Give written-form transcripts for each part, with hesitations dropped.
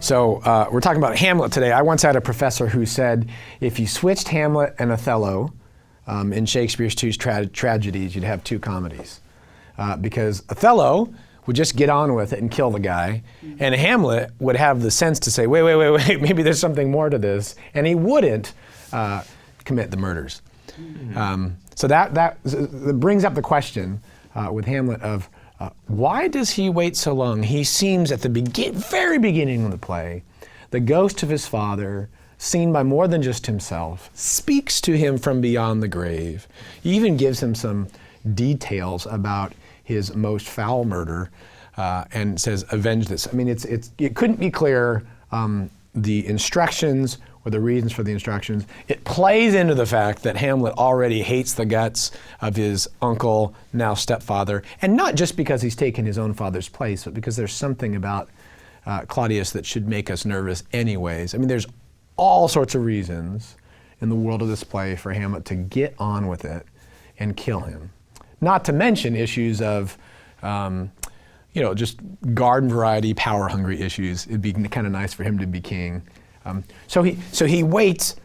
So we're talking about Hamlet today. I once had a professor who said if you switched Hamlet and Othello in Shakespeare's two tragedies, you'd have two comedies. Because Othello would just get on with it and kill the guy, and Hamlet would have the sense to say, wait, maybe there's something more to this, and he wouldn't commit the murders. So that brings up the question with Hamlet of why does he wait so long? He seems at the very beginning of the play, the ghost of his father, seen by more than just himself, speaks to him from beyond the grave. He even gives him some details about his most foul murder and says, avenge this. I mean, it couldn't be clearer, the instructions or the reasons for the instructions. It plays into the fact that Hamlet already hates the guts of his uncle, now stepfather, and not just because he's taken his own father's place, but because there's something about Claudius that should make us nervous anyways. I mean, there's all sorts of reasons in the world of this play for Hamlet to get on with it and kill him. Not to mention issues of, just garden variety, power hungry issues. It'd be kind of nice for him to be king. So he waits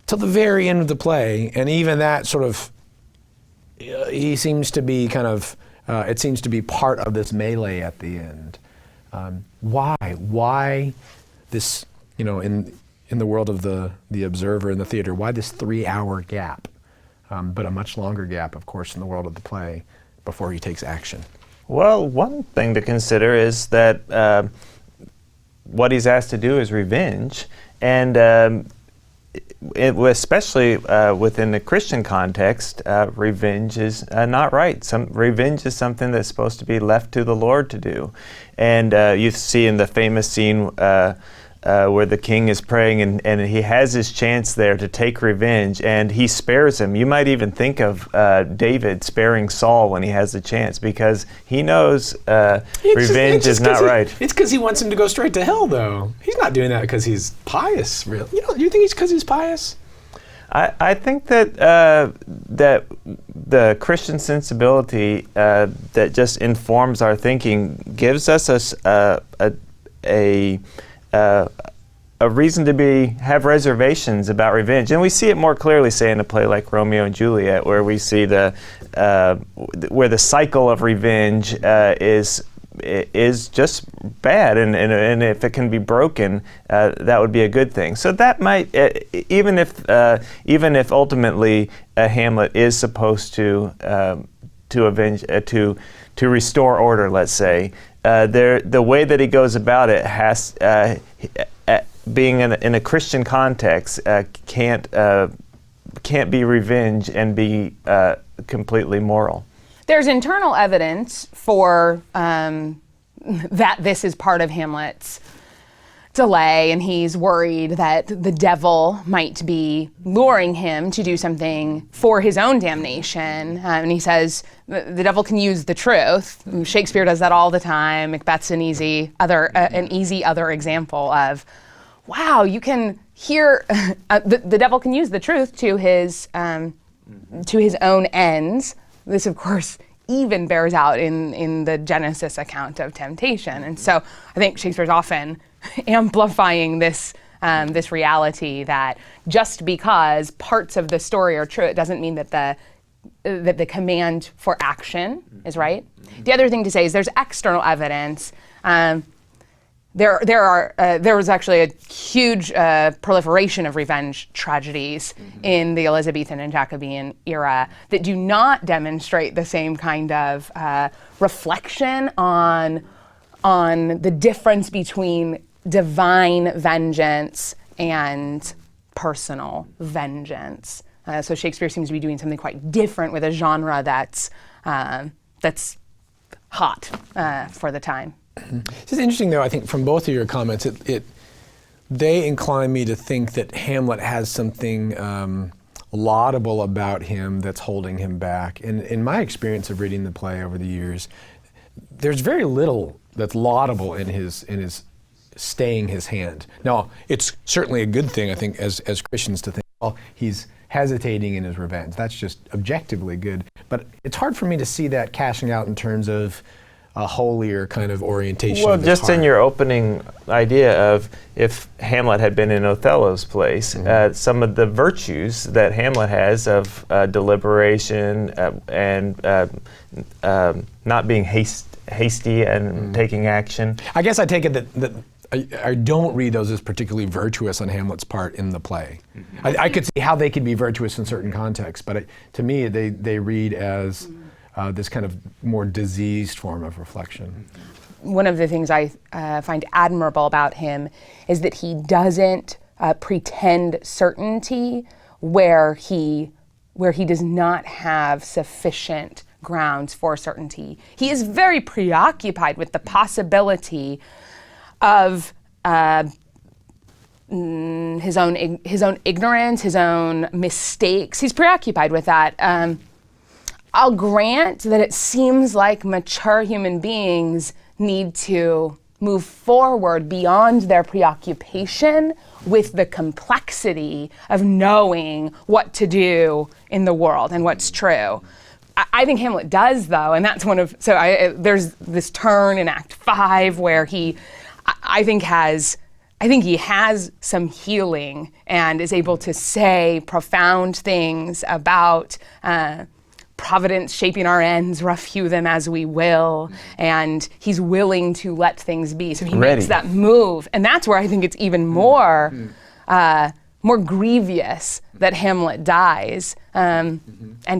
till the very end of the play, and even that sort of, he seems to be kind of, it seems to be part of this melee at the end. Why this, in the world of the observer in the theater, why this 3-hour gap? But a much longer gap, of course, in the world of the play before he takes action. Well, one thing to consider is that what he's asked to do is revenge, and especially within the Christian context, revenge is not right. Revenge is something that's supposed to be left to the Lord to do. And you see in the famous scene where the king is praying and he has his chance there to take revenge, and he spares him. You might even think of David sparing Saul when he has the chance, because he knows revenge is not right. It's because he wants him to go straight to hell, though. He's not doing that because he's pious, really. You think it's because he's pious? I think that that the Christian sensibility that just informs our thinking gives us a reason to have reservations about revenge. And we see it more clearly, say, in a play like Romeo and Juliet, where we see where the cycle of revenge is just bad, and if it can be broken, that would be a good thing. So that might, even if ultimately Hamlet is supposed to avenge, to restore order, let's say, the way that he goes about it has, being in a Christian context, can't be revenge and be completely moral. There's internal evidence for that this is part of Hamlet's delay, and he's worried that the devil might be luring him to do something for his own damnation. And he says the devil can use the truth. Shakespeare does that all the time. Macbeth's an easy other example of, wow, you can hear the devil can use the truth to his own ends. This, of course, even bears out in the Genesis account of temptation. And so I think Shakespeare's often amplifying this reality that just because parts of the story are true, it doesn't mean that the command for action is right. The other thing to say is there's external evidence. There was actually a huge proliferation of revenge tragedies in the Elizabethan and Jacobean era that do not demonstrate the same kind of reflection on the difference between divine vengeance and personal vengeance. So Shakespeare seems to be doing something quite different with a genre that's hot for the time. It's interesting, though, I think, from both of your comments, they incline me to think that Hamlet has something laudable about him that's holding him back. And in my experience of reading the play over the years, there's very little that's laudable in his staying his hand. Now, it's certainly a good thing, I think, as Christians to think, well, he's hesitating in his revenge. That's just objectively good. But it's hard for me to see that cashing out in terms of a holier kind of orientation. Well, of his just in heart. your opening idea of if Hamlet had been in Othello's place, some of the virtues that Hamlet has of deliberation and not being hasty and taking action. I guess I take it that I don't read those as particularly virtuous on Hamlet's part in the play. I could see how they could be virtuous in certain contexts, but to me, they read as this kind of more diseased form of reflection. One of the things I find admirable about him is that he doesn't pretend certainty where he does not have sufficient grounds for certainty. He is very preoccupied with the possibility of his own ignorance, his own mistakes. He's preoccupied with that. I'll grant that it seems like mature human beings need to move forward beyond their preoccupation with the complexity of knowing what to do in the world and what's true. I think Hamlet does, though, and that's there's this turn in Act 5 where I think he has some healing and is able to say profound things about providence shaping our ends, rough hew them as we will, and he's willing to let things be. So he makes that move, and that's where I think it's even more grievous that Hamlet dies and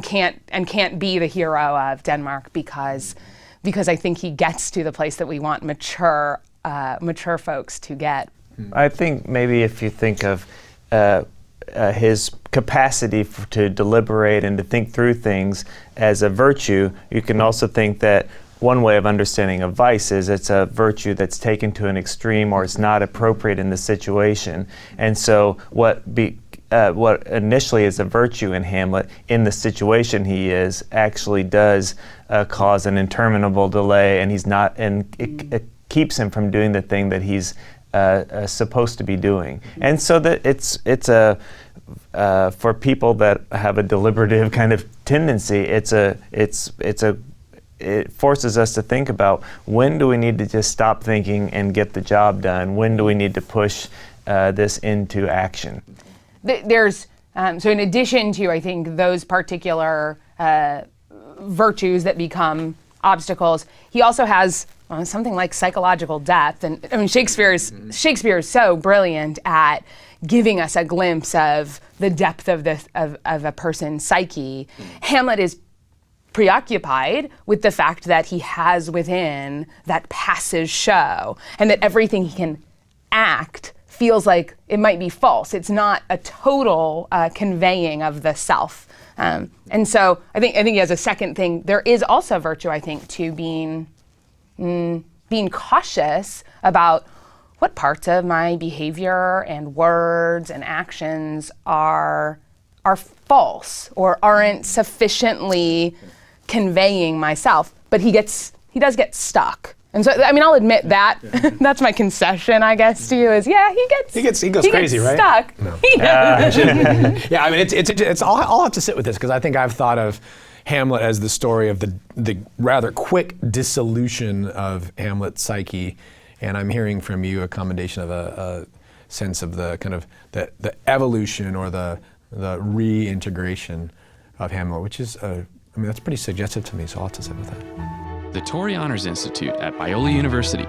can't be the hero of Denmark because I think he gets to the place that we want mature folks to get. I think maybe if you think of his capacity to deliberate and to think through things as a virtue, you can also think that one way of understanding a vice is it's a virtue that's taken to an extreme or it's not appropriate in the situation. And so what initially is a virtue in Hamlet, in the situation he is, actually does cause an interminable delay, and it keeps him from doing the thing that he's supposed to be doing. And so that it's for people that have a deliberative kind of tendency, it forces us to think about when do we need to just stop thinking and get the job done? When do we need to push this into action? There's so in addition to, I think, those particular virtues that become obstacles, he also has something like psychological depth. And I mean, Shakespeare is so brilliant at giving us a glimpse of the depth of a person's psyche. Hamlet is preoccupied with the fact that he has within that passive show, and that everything he can act feels like it might be false. It's not a total conveying of the self. And so I think he has a second thing. There is also virtue, I think, to being cautious about what parts of my behavior and words and actions are false or aren't sufficiently conveying myself. But he does get stuck. And so, I mean, I'll admit that. That's my concession, I guess, to you is, yeah, he goes crazy, right? Stuck. No. Yeah, I mean, it's I'll have to sit with this because I think I've thought of Hamlet as the story of the rather quick dissolution of Hamlet's psyche, and I'm hearing from you a commendation of a sense of the kind of the evolution or the reintegration of Hamlet, which is that's pretty suggestive to me. So I'll have to sit with that. The Torrey Honors Institute at Biola University.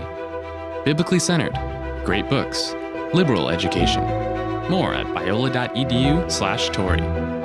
Biblically centered, great books, liberal education. More at biola.edu/Torrey.